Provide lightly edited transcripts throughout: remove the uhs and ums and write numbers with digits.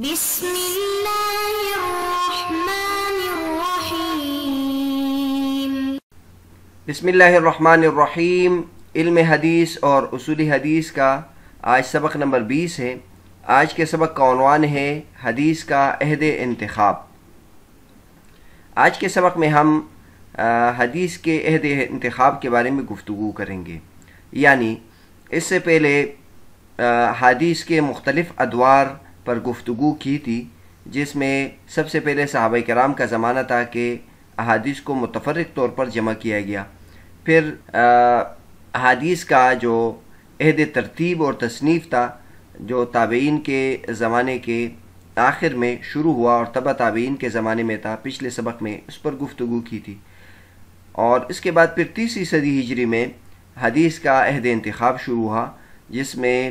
بسم اللہ الرحمن الرحیم۔ بسم اللہ الرحمن الرحیم۔ علم حدیث اور اصول حدیث کا آج سبق نمبر 20 ہے۔ آج کے سبق کا عنوان ہے حدیث کا عہد انتخاب۔ آج کے سبق میں ہم حدیث کے عہد انتخاب کے بارے میں گفتگو کریں گے، یعنی اس سے پہلے حدیث کے مختلف ادوار پر گفتگو کی تھی، جس میں سب سے پہلے صحابہ کرام کا زمانہ تھا کہ احادیث کو متفرق طور پر جمع کیا گیا، پھر احادیث کا جو عہد ترتیب اور تصنیف تھا جو تابعین کے زمانے کے آخر میں شروع ہوا اور تبع تابعین کے زمانے میں تھا، پچھلے سبق میں اس پر گفتگو کی تھی، اور اس کے بعد پھر 3 صدی ہجری میں حدیث کا عہد انتخاب شروع ہوا، جس میں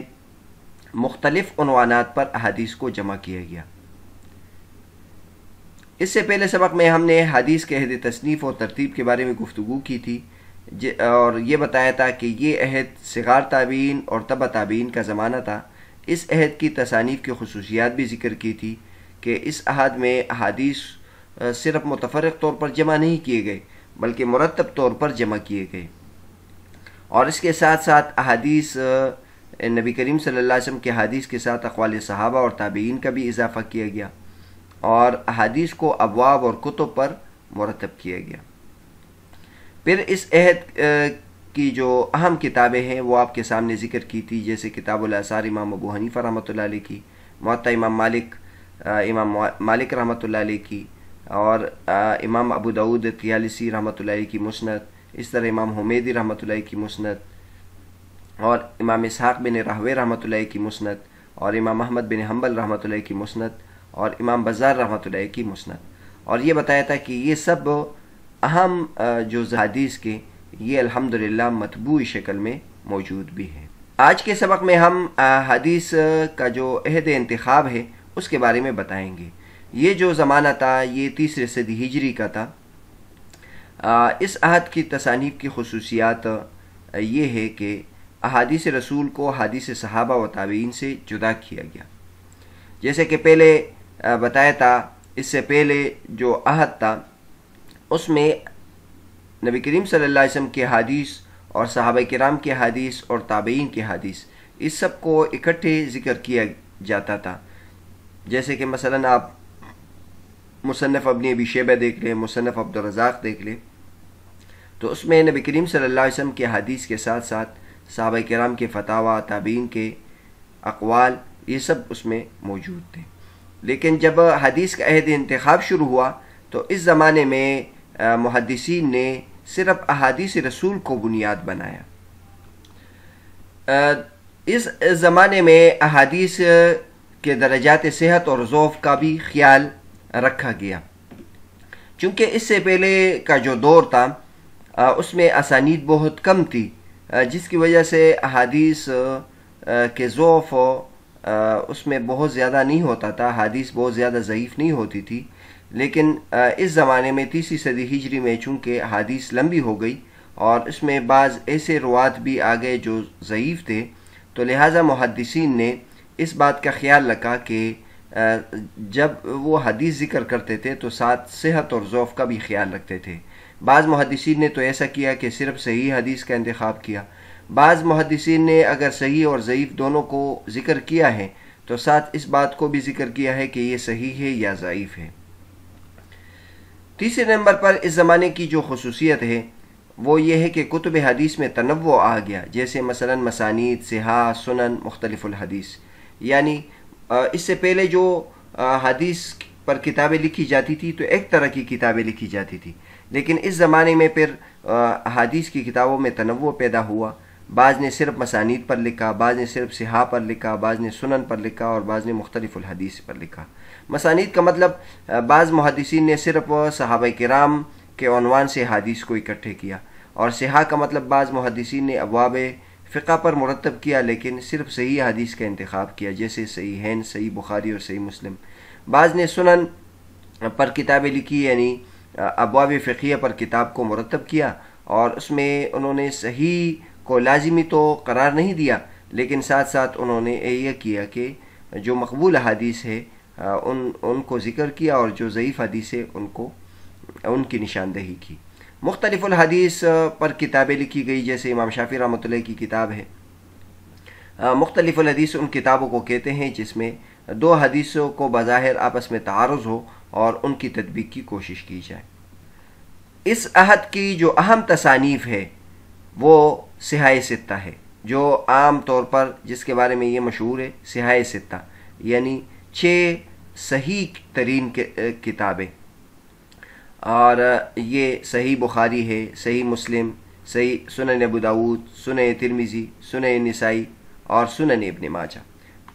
مختلف عنوانات پر احادیث کو جمع کیا گیا۔ اس سے پہلے سبق میں ہم نے حدیث کے عہد تصنیف اور ترتیب کے بارے میں گفتگو کی تھی، اور یہ بتایا تھا کہ یہ عہد صغار تابعین اور تبع تابعین کا زمانہ تھا۔ اس عہد کی تصانیف کی خصوصیات بھی ذکر کی تھی کہ اس عہد میں احادیث صرف متفرق طور پر جمع نہیں کیے گئے بلکہ مرتب طور پر جمع کیے گئے، اور اس کے ساتھ ساتھ احادیث نبی کریم صلی اللہ علیہ وسلم کے حدیث کے ساتھ اقوال صحابہ اور تابعین کا بھی اضافہ کیا گیا، اور احادیث کو ابواب اور کتب پر مرتب کیا گیا۔ پھر اس عہد کی جو اہم کتابیں ہیں وہ آپ کے سامنے ذکر کی تھی، جیسے کتاب الاثار امام ابو حنیفہ رحمۃ اللہ علیہ کی، موطا امام مالک رحمۃ اللہ علیہ کی، اور امام ابو داود طیالسی رحمۃ اللہ علیہ کی مسند، اس طرح امام حمیدی رحمۃ اللہ علیہ کی مسند، اور امام اسحاق بن راہویہ رحمۃ اللہ علیہ کی مسند، اور امام احمد بن حنبل رحمۃ اللہ علیہ کی مسند، اور امام بزار رحمۃ اللہ علیہ کی مسند، اور یہ بتایا تھا کہ یہ سب اہم جو حدیث کے یہ الحمدللہ مطبوع شکل میں موجود بھی ہیں۔ آج کے سبق میں ہم حدیث کا جو عہد انتخاب ہے اس کے بارے میں بتائیں گے۔ یہ جو زمانہ تھا یہ 3 صدی ہجری کا تھا۔ اس عہد کی تصانیف کی خصوصیات یہ ہے کہ احادیث رسول کو حدیث صحابہ و تابعین سے جدا کیا گیا۔ جیسے کہ پہلے بتایا تھا، اس سے پہلے جو عہد تھا اس میں نبی کریم صلی اللہ علیہ وسلم کے حدیث اور صحابہ کرام کے حدیث اور تابعین کے حدیث اس سب کو اکٹھے ذکر کیا جاتا تھا۔ جیسے کہ مثلا آپ مصنف ابن ابی شیبہ دیکھ لیں، مصنف عبدالرزاق دیکھ لیں، تو اس میں نبی کریم صلی اللہ علیہ وسلم کے حدیث کے ساتھ ساتھ صحابہ کرام کے فتاویٰ، تابعین کے اقوال، یہ سب اس میں موجود تھے۔ لیکن جب حدیث کا عہد انتخاب شروع ہوا تو اس زمانے میں محدثین نے صرف احادیث رسول کو بنیاد بنایا۔ اس زمانے میں احادیث کے درجات صحت اور ضعف کا بھی خیال رکھا گیا، چونکہ اس سے پہلے کا جو دور تھا اس میں اسانید بہت کم تھی، جس کی وجہ سے احادیث کے ضعف اس میں بہت زیادہ نہیں ہوتا تھا، حدیث بہت زیادہ ضعیف نہیں ہوتی تھی۔ لیکن اس زمانے میں 3 صدی ہجری میں چونکہ حدیث لمبی ہو گئی اور اس میں بعض ایسے روات بھی آ گئے جو ضعیف تھے، تو لہٰذا محدثین نے اس بات کا خیال رکھا کہ جب وہ حدیث ذکر کرتے تھے تو ساتھ صحت اور ضعف کا بھی خیال رکھتے تھے۔ بعض محدثین نے تو ایسا کیا کہ صرف صحیح حدیث کا انتخاب کیا، بعض محدثین نے اگر صحیح اور ضعیف دونوں کو ذکر کیا ہے تو ساتھ اس بات کو بھی ذکر کیا ہے کہ یہ صحیح ہے یا ضعیف ہے۔ تیسرے نمبر پر اس زمانے کی جو خصوصیت ہے وہ یہ ہے کہ کتب حدیث میں تنوع آ گیا، جیسے مثلا مسانید، صحاح، سنن، مختلف الحدیث، یعنی اس سے پہلے جو حدیث پر کتابیں لکھی جاتی تھی تو ایک طرح کی کتابیں لکھی جاتی تھی، لیکن اس زمانے میں پھر حدیث کی کتابوں میں تنوع پیدا ہوا۔ بعض نے صرف مسانید پر لکھا، بعض نے صرف صحاح پر لکھا، بعض نے سنن پر لکھا، اور بعض نے مختلف الحدیث پر لکھا۔ مسانید کا مطلب بعض محدثین نے صرف صحابہ کرام کے عنوان سے حدیث کو اکٹھے کیا، اور صحاح کا مطلب بعض محدثین نے ابواب فقہ پر مرتب کیا لیکن صرف صحیح حدیث کا انتخاب کیا، جیسے صحیحین، صحیح بخاری اور صحیح مسلم۔ بعض نے سنن پر کتابیں لکھی، یعنی ابواب فقہیہ پر کتاب کو مرتب کیا، اور اس میں انہوں نے صحیح کو لازمی تو قرار نہیں دیا، لیکن ساتھ ساتھ انہوں نے یہ کیا کہ جو مقبول حدیث ہے ان کو ذکر کیا اور جو ضعیف حدیثیں ان کی نشاندہی کی۔ مختلف الحدیث پر کتابیں لکھی گئی، جیسے امام شافعی رحمۃ اللہ کی کتاب ہے۔ مختلف الحدیث ان کتابوں کو کہتے ہیں جس میں دو حدیثوں کو بظاہر آپس میں تعارض ہو اور ان کی تطبیق کی کوشش کی جائے۔ اس عہد کی جو اہم تصانیف ہے وہ صحاح ستہ ہے، جو عام طور پر جس کے بارے میں یہ مشہور ہے صحاح ستہ، یعنی 6 صحیح ترین کتابیں، اور یہ صحیح بخاری ہے، صحیح مسلم، صحیح سنن ابو داود، سنن ترمذی، سنن نسائی اور سنن ابن ماجہ۔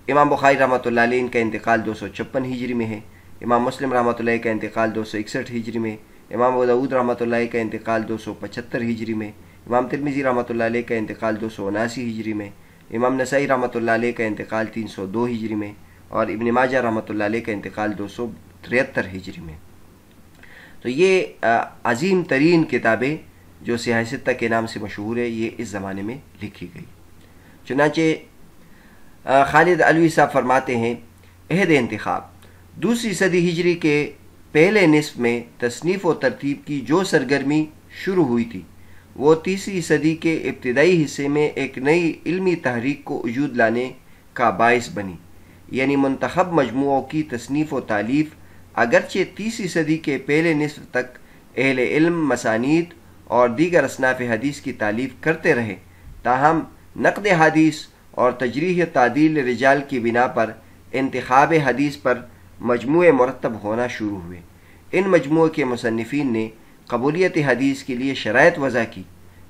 امام بخاری رحمۃ اللہ علیہ کا انتقال 256 ہجری میں ہے، امام مسلم رحمۃ اللہ کا انتقال 261 ہجری میں، امام ابو داود رحمۃ اللہ کا انتقال 275 ہجری میں، امام ترمذی رحمۃ اللہ علیہ کا انتقال 279 ہجری میں، امام نسائی رحمۃ اللہ علیہ کا انتقال 302 ہجری میں، اور ابن ماجہ رحمۃ اللہ علیہ کا انتقال 273 ہجری میں۔ تو یہ عظیم ترین کتابیں جو صحاح ستہ کے نام سے مشہور ہے، یہ اس زمانے میں لکھی گئی۔ چنانچہ خالد علوی صاحب فرماتے ہیں، عہد انتخاب دوسری صدی ہجری کے پہلے نصف میں تصنیف و ترتیب کی جو سرگرمی شروع ہوئی تھی وہ تیسری صدی کے ابتدائی حصے میں ایک نئی علمی تحریک کو وجود لانے کا باعث بنی، یعنی منتخب مجموعوں کی تصنیف و تالیف۔ اگرچہ تیسری صدی کے پہلے نصف تک اہل علم مسانید اور دیگر اصناف حدیث کی تالیف کرتے رہے، تاہم نقد حدیث اور تجریح تعدیل رجال کی بنا پر انتخاب حدیث پر مجموعے مرتب ہونا شروع ہوئے۔ ان مجموعے کے مصنفین نے قبولیت حدیث کے لیے شرائط وضع کی،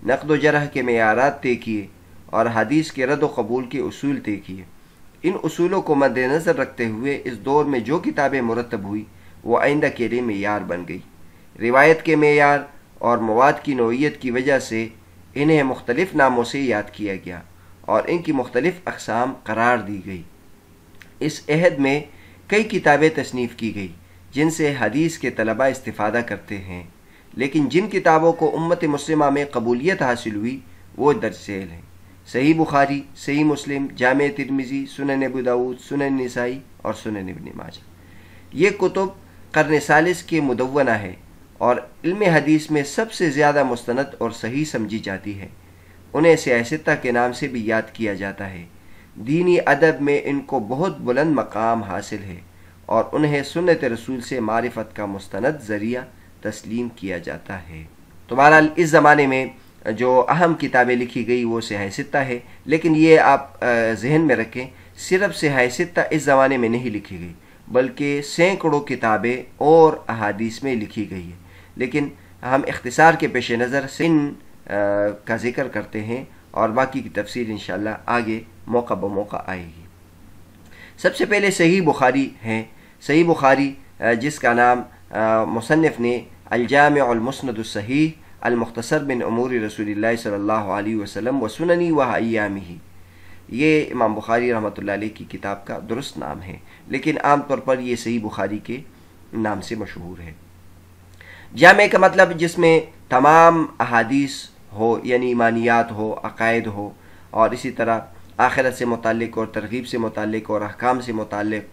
نقد و جرح کے معیارات طے کیے اور حدیث کے رد و قبول کے اصول طے کیے۔ ان اصولوں کو مد نظر رکھتے ہوئے اس دور میں جو کتابیں مرتب ہوئی وہ آئندہ کے لیے معیار بن گئی۔ روایت کے معیار اور مواد کی نوعیت کی وجہ سے انہیں مختلف ناموں سے یاد کیا گیا اور ان کی مختلف اقسام قرار دی گئی۔ اس عہد میں کئی کتابیں تصنیف کی گئی جن سے حدیث کے طلباء استفادہ کرتے ہیں، لیکن جن کتابوں کو امت مسلمہ میں قبولیت حاصل ہوئی وہ درج ذیل ہیں: صحیح بخاری، صحیح مسلم، جامع ترمذی، سنن ابو داود، سنن نسائی اور سنن ابن ماجہ۔ یہ کتب قرن ثالث کے مدونہ ہے اور علم حدیث میں سب سے زیادہ مستند اور صحیح سمجھی جاتی ہے۔ انہیں صحاح ستہ کے نام سے بھی یاد کیا جاتا ہے۔ دینی ادب میں ان کو بہت بلند مقام حاصل ہے اور انہیں سنت رسول سے معرفت کا مستند ذریعہ تسلیم کیا جاتا ہے۔ تو بہرحال اس زمانے میں جو اہم کتابیں لکھی گئی وہ صحاح ستہ ہے، لیکن یہ آپ ذہن میں رکھیں، صرف صحاح ستہ اس زمانے میں نہیں لکھی گئی بلکہ سینکڑوں کتابیں اور احادیث میں لکھی گئی ہے، لیکن ہم اختصار کے پیش نظر ان کا ذکر کرتے ہیں اور باقی کی تفصیل انشاءاللہ آگے موقع بموقع آئے گی۔ سب سے پہلے صحیح بخاری ہے۔ صحیح بخاری جس کا نام مصنف نے الجامع المسند الصحیح المختصر من امور رسول اللہ صلی اللہ علیہ وسلم و سننی و ایامہ، یہ امام بخاری رحمۃ اللہ علیہ کی کتاب کا درست نام ہے، لیکن عام طور پر یہ صحیح بخاری کے نام سے مشہور ہے۔ جامع کا مطلب جس میں تمام احادیث ہو، یعنی ایمانیات ہو، عقائد ہو، اور اسی طرح آخرت سے متعلق اور ترغیب سے متعلق اور احکام سے متعلق،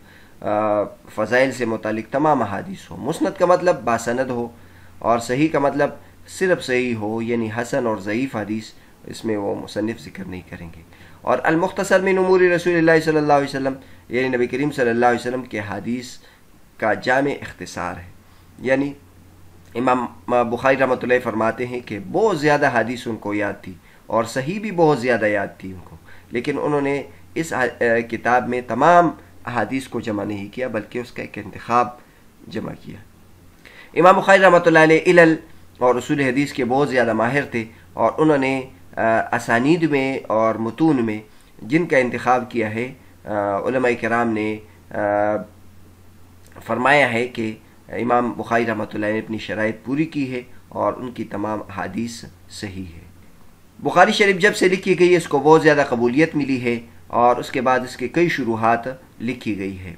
فضائل سے متعلق تمام احادیث ہو۔ مسند کا مطلب باسند ہو، اور صحیح کا مطلب صرف صحیح ہو، یعنی حسن اور ضعیف حدیث اس میں وہ مصنف ذکر نہیں کریں گے۔ اور المختصر من امور رسول اللہ صلی اللہ علیہ وسلم، یعنی نبی کریم صلی اللہ علیہ وسلم کے حدیث کا جامع اختصار ہے۔ یعنی امام بخاری رحمۃ اللہ فرماتے ہیں کہ بہت زیادہ حدیث ان کو یاد تھی اور صحیح بھی بہت زیادہ یاد تھی ان کو، لیکن انہوں نے اس کتاب میں تمام احادیث کو جمع نہیں کیا بلکہ اس کا ایک انتخاب جمع کیا۔ امام بخاری رحمۃ اللہ علیہ علل اور اصول حدیث کے بہت زیادہ ماہر تھے، اور انہوں نے اسانید میں اور متون میں جن کا انتخاب کیا ہے، علماء کرام نے فرمایا ہے کہ امام بخاری رحمۃ اللہ نے اپنی شرائط پوری کی ہے اور ان کی تمام احادیث صحیح ہے۔ بخاری شریف جب سے لکھی گئی اس کو بہت زیادہ قبولیت ملی ہے، اور اس کے بعد اس کے کئی شروحات لکھی گئی ہے،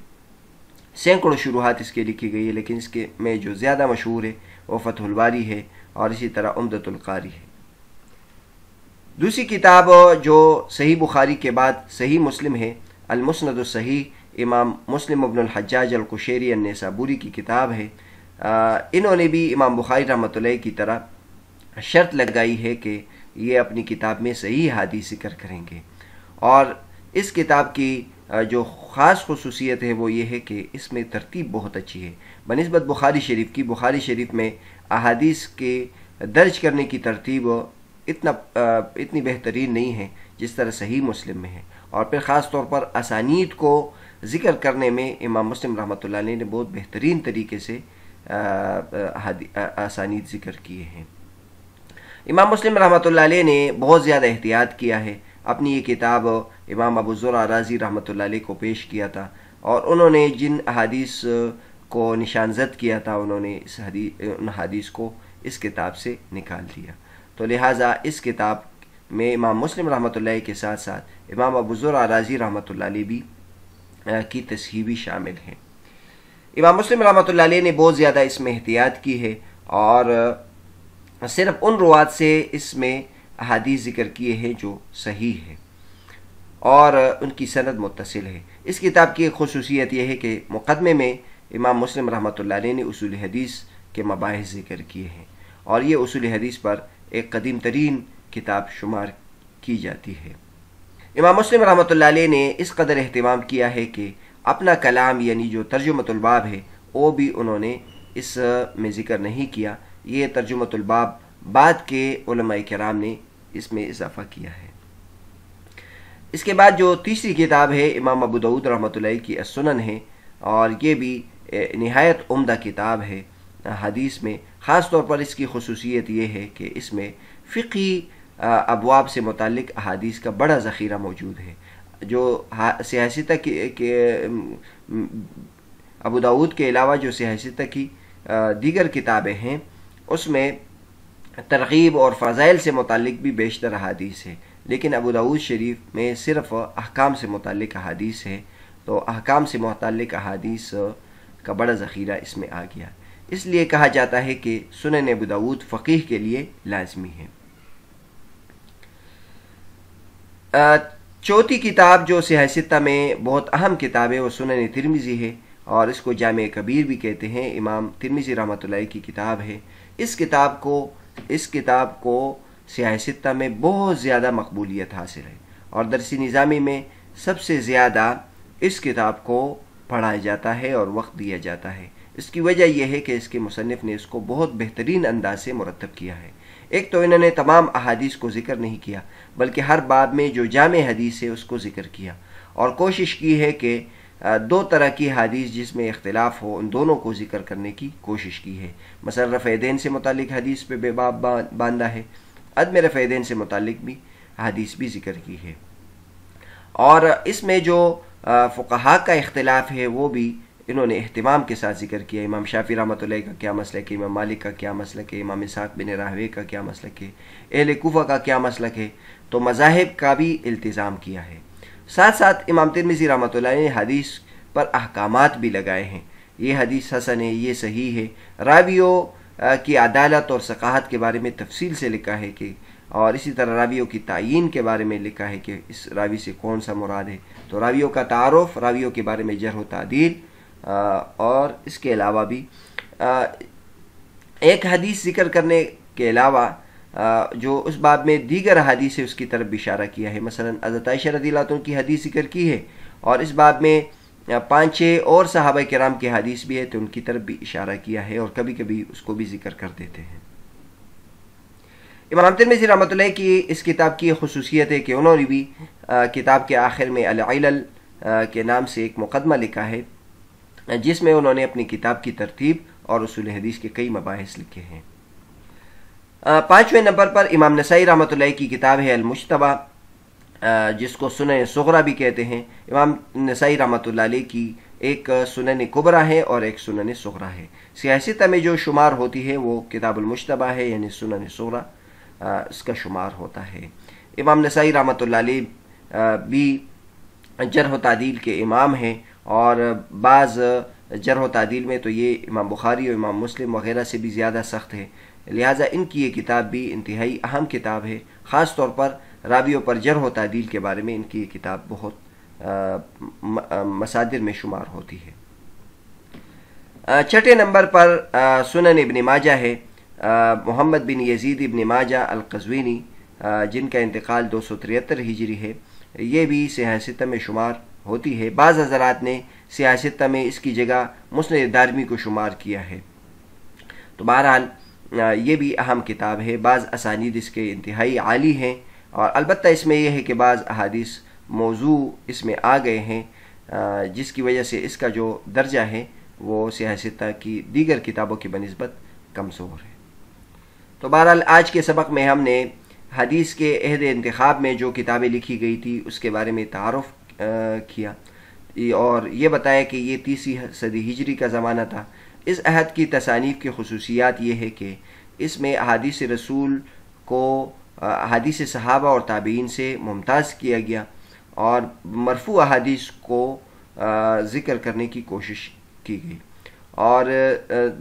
سینکڑوں شروحات اس کے لکھی گئی ہے، لیکن اس کے میں جو زیادہ مشہور ہے وہ فتح الباری ہے اور اسی طرح عمدۃ القاری ہے۔ دوسری کتاب جو صحیح بخاری کے بعد صحیح مسلم ہے، المسند الصحیح، امام مسلم ابن الحجاج القشیری النیسابوری کی کتاب ہے، انہوں نے بھی امام بخاری رحمۃ اللہ کی طرح شرط لگائی ہے کہ یہ اپنی کتاب میں صحیح حدیث ذکر کریں گے، اور اس کتاب کی جو خاص خصوصیت ہے وہ یہ ہے کہ اس میں ترتیب بہت اچھی ہے بنسبت بخاری شریف کی۔ بخاری شریف میں احادیث کے درج کرنے کی ترتیب اتنی بہترین نہیں ہے جس طرح صحیح مسلم میں ہے، اور پھر خاص طور پر اسانید کو ذکر کرنے میں امام مسلم رحمۃ اللہ علیہ نے بہت بہترین طریقے سے اسانید ذکر کیے ہیں۔ امام مسلم رحمۃ اللہ علیہ نے بہت زیادہ احتیاط کیا ہے، اپنی یہ کتاب امام ابو زرع رازی رحمۃ اللہ علیہ کو پیش کیا تھا، اور انہوں نے جن احادیث کو نشان زد کیا تھا انہوں نے ان حدیث کو اس کتاب سے نکال دیا، تو لہٰذا اس کتاب میں امام مسلم رحمۃ اللہ کے ساتھ ساتھ امام ابو زرع رازی رحمۃ اللہ علیہ بھی کی تصحیح بھی شامل ہے۔ امام مسلم رحمۃ اللہ علیہ نے بہت زیادہ اس میں احتیاط کی ہے، اور صرف ان روات سے اس میں احادیث ذکر کیے ہیں جو صحیح ہے اور ان کی سند متصل ہے۔ اس کتاب کی ایک خصوصیت یہ ہے کہ مقدمے میں امام مسلم رحمۃ اللہ علیہ نے اصول حدیث کے مباحث ذکر کیے ہیں، اور یہ اصول حدیث پر ایک قدیم ترین کتاب شمار کی جاتی ہے۔ امام مسلم رحمۃ اللہ علیہ نے اس قدر اہتمام کیا ہے کہ اپنا کلام یعنی جو ترجمۃ الباب ہے وہ بھی انہوں نے اس میں ذکر نہیں کیا، یہ ترجمۃ الباب بعد کے علماء کرام نے اس میں اضافہ کیا ہے۔ اس کے بعد جو تیسری کتاب ہے امام ابو داؤد رحمۃ اللہ کی السنن ہے، اور یہ بھی نہایت عمدہ کتاب ہے حدیث میں۔ خاص طور پر اس کی خصوصیت یہ ہے کہ اس میں فقہی ابواب سے متعلق احادیث کا بڑا ذخیرہ موجود ہے۔ جو سیاستہ کے ابو داؤد کے علاوہ جو سیاستہ کی دیگر کتابیں ہیں اس میں ترغیب اور فضائل سے متعلق بھی بیشتر احادیث ہے، لیکن ابو داؤد شریف میں صرف احکام سے متعلق احادیث ہے، تو احکام سے متعلق احادیث کا بڑا ذخیرہ اس میں آ گیا، اس لیے کہا جاتا ہے کہ سنن ابو داؤد فقیہ کے لیے لازمی ہے۔ چوتھی کتاب جو سیاستہ میں بہت اہم کتاب ہے وہ سنن ترمذی ہے، اور اس کو جامع کبیر بھی کہتے ہیں، امام ترمذی رحمۃ اللہ کی کتاب ہے۔ اس کتاب کو سیاستہ میں بہت زیادہ مقبولیت حاصل ہے، اور درسی نظامی میں سب سے زیادہ اس کتاب کو پڑھا جاتا ہے اور وقت دیا جاتا ہے۔ اس کی وجہ یہ ہے کہ اس کے مصنف نے اس کو بہت بہترین انداز سے مرتب کیا ہے۔ ایک تو انہوں نے تمام احادیث کو ذکر نہیں کیا، بلکہ ہر باب میں جو جامع حدیث ہے اس کو ذکر کیا، اور کوشش کی ہے کہ دو طرح کی حدیث جس میں اختلاف ہو ان دونوں کو ذکر کرنے کی کوشش کی ہے۔ مثلا رفع دین سے متعلق حدیث پہ بے باب باندھا ہے، عدم رفع دین سے متعلق بھی حدیث بھی ذکر کی ہے، اور اس میں جو فقہاء کا اختلاف ہے وہ بھی انہوں نے اہتمام کے ساتھ ذکر کیا۔ امام شافعی رحمۃ اللہ کا کیا مسلک ہے، امام مالک کا کیا مسلک ہے، امام اسحاق بن راہوے کا کیا مسلک ہے، اہل کوفہ کا کیا مسلک ہے، تو مذاہب کا بھی التزام کیا ہے۔ ساتھ ساتھ امام ترمذی رحمۃ اللہ نے حدیث پر احکامات بھی لگائے ہیں، یہ حدیث حسن ہے، یہ صحیح ہے، راویوں کی عدالت اور ثقاہت کے بارے میں تفصیل سے لکھا ہے کہ، اور اسی طرح راویوں کی تعیین کے بارے میں لکھا ہے کہ اس راوی سے کون سا مراد ہے، تو راویوں کا تعارف، راویوں کے بارے میں جرح و تعدیل، اور اس کے علاوہ بھی ایک حدیث ذکر کرنے کے علاوہ جو اس باب میں دیگر حدیث ہے اس کی طرف بھی اشارہ کیا ہے۔ مثلا حضرت عائشہ رضی اللہ عنہ کی حدیث ذکر کی ہے، اور اس باب میں 5-6 اور صحابہ کرام کی حدیث بھی ہے تو ان کی طرف بھی اشارہ کیا ہے، اور کبھی کبھی اس کو بھی ذکر کر دیتے ہیں۔ امام ترمذی رحمۃ اللہ کی اس کتاب کی خصوصیت ہے کہ انہوں نے بھی کتاب کے آخر میں العلل کے نام سے ایک مقدمہ لکھا ہے، جس میں انہوں نے اپنی کتاب کی ترتیب اور اصول حدیث کے کئی مباحث لکھے ہیں۔ 5ویں نمبر پر امام نسائی رحمۃ اللہ کی کتاب ہے المجتبی، جس کو سنن صغریٰ بھی کہتے ہیں۔ امام نسائی رحمۃ اللہ علیہ کی ایک سنن کبریٰ ہے اور ایک سنن صغریٰ ہے۔ سیاستہ میں جو شمار ہوتی ہے وہ کتاب المجتبی ہے، یعنی سنن صغریٰ اس کا شمار ہوتا ہے۔ امام نسائی رحمۃ اللہ علیہ بھی جرح و تعدیل کے امام ہیں، اور بعض جرح و تعدیل میں تو یہ امام بخاری اور امام مسلم وغیرہ سے بھی زیادہ سخت ہے، لہٰذا ان کی یہ کتاب بھی انتہائی اہم کتاب ہے۔ خاص طور پر راویوں پر جرح و تعدیل کے بارے میں ان کی یہ کتاب بہت مصادر میں شمار ہوتی ہے۔ چھٹے نمبر پر سنن ابن ماجہ ہے۔ محمد بن یزید ابن ماجہ القزوینی جن کا انتقال 273 ہجری ہے، یہ بھی صحیح ستہ میں شمار ہوتی ہے۔ بعض حضرات نے صحیح ستہ میں اس کی جگہ مسند دارمی کو شمار کیا ہے، تو بہرحال یہ بھی اہم کتاب ہے۔ بعض اسانید اس کے انتہائی عالی ہیں، اور البتہ اس میں یہ ہے کہ بعض احادیث موضوع اس میں آ گئے ہیں، جس کی وجہ سے اس کا جو درجہ ہے وہ صحیح ستہ کی دیگر کتابوں کی بنسبت کمزور ہے۔ تو بہرحال آج کے سبق میں ہم نے حدیث کے عہد انتخاب میں جو کتابیں لکھی گئی تھی اس کے بارے میں تعارف کیا، اور یہ بتایا کہ یہ 30 صدی ہجری کا زمانہ تھا۔ اس عہد کی تصانیف کی خصوصیات یہ ہے کہ اس میں احادیث رسول کو احادیث صحابہ اور تابعین سے ممتاز کیا گیا، اور مرفوع احادیث کو ذکر کرنے کی کوشش کی گئی، اور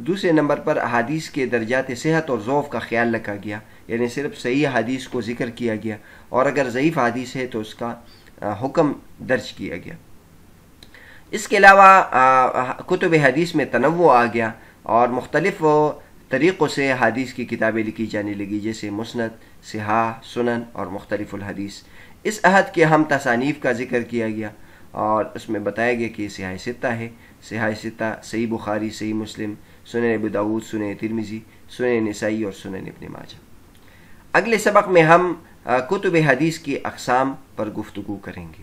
دوسرے نمبر پر احادیث کے درجات صحت اور ضعف کا خیال رکھا گیا، یعنی صرف صحیح حدیث کو ذکر کیا گیا، اور اگر ضعیف حدیث ہے تو اس کا حکم درج کیا گیا۔ اس کے علاوہ کتب حدیث میں تنوع آ گیا، اور مختلف طریقوں سے حدیث کی کتابیں لکھی جانے لگی، جیسے مسند، صحاح، سنن اور مختلف الحدیث۔ اس عہد کے اہم تصانیف کا ذکر کیا گیا، اور اس میں بتایا گیا کہ صحیح ستہ ہے۔ صحیح ستہ صحیح بخاری، صحیح مسلم، سنن ابو داؤد، سنن ترمذی، سنن نسائی اور سنن ابن ماجہ۔ اگلے سبق میں ہم کتب حدیث کی اقسام پر گفتگو کریں گے۔